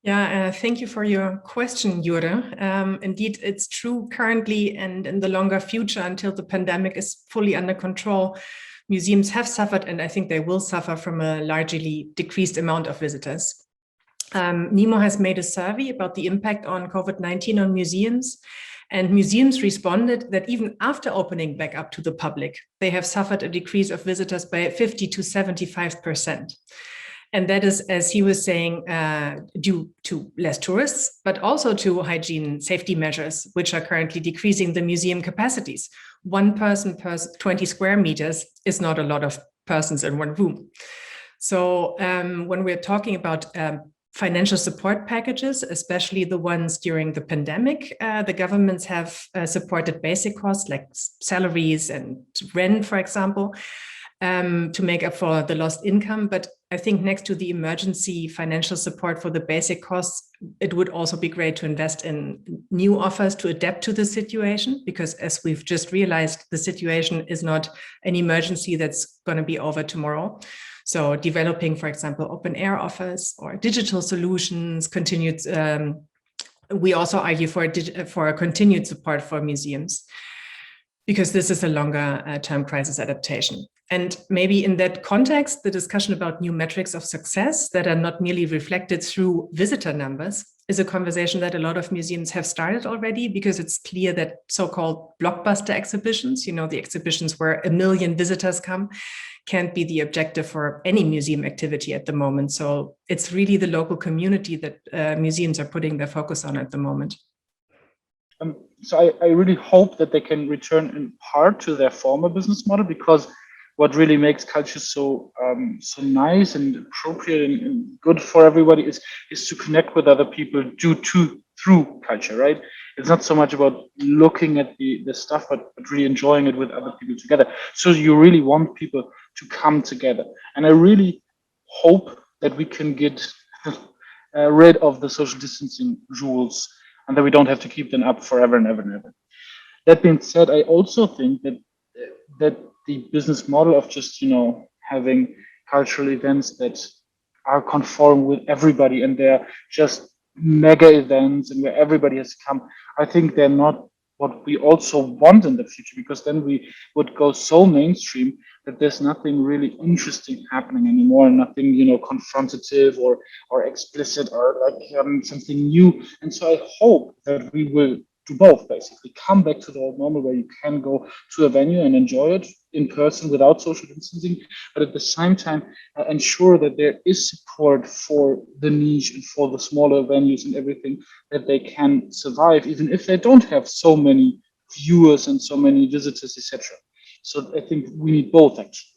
Yeah, thank you for your question, Jure. Indeed, it's true currently and in the longer future until the pandemic is fully under control, museums have suffered, and I think they will suffer from a largely decreased amount of visitors. NEMO has made a survey about the impact on COVID-19 on museums, and museums responded that even after opening back up to the public, they have suffered a decrease of visitors by 50 to 75%. And that is, as he was saying, due to less tourists, but also to hygiene safety measures, which are currently decreasing the museum capacities. One person per 20 square meters is not a lot of persons in one room. So when we're talking about financial support packages, especially the ones during the pandemic, the governments have supported basic costs like salaries and rent, for example, to make up for the lost income. But I think next to the emergency financial support for the basic costs, it would also be great to invest in new offers to adapt to the situation, because as we've just realized, the situation is not an emergency that's going to be over tomorrow. So developing, for example, open air offers or digital solutions, continued. We also argue for a continued support for museums, because this is a longer term crisis adaptation. And maybe in that context, the discussion about new metrics of success that are not merely reflected through visitor numbers is a conversation that a lot of museums have started already, because it's clear that so-called blockbuster exhibitions, the exhibitions where 1 million visitors come, can't be the objective for any museum activity at the moment. So it's really the local community that museums are putting their focus on at the moment. So I really hope that they can return in part to their former business model, because what really makes culture so nice and appropriate and good for everybody is to connect with other people through culture, right? It's not so much about looking at the stuff, but really enjoying it with other people together. So you really want people to come together. And I really hope that we can get rid of the social distancing rules, and that we don't have to keep them up forever and ever and ever. That being said, I also think that the business model of just having cultural events that are conform with everybody, and they're just mega events and where everybody has to come, I think they're not what we also want in the future, because then we would go so mainstream that there's nothing really interesting happening anymore, and nothing confrontative or explicit or like something new. And so I hope that we will do both, basically come back to the old normal where you can go to a venue and enjoy it in person without social distancing, but at the same time ensure that there is support for the niche and for the smaller venues and everything, that they can survive even if they don't have so many viewers and so many visitors, etc. So I think we need both, actually.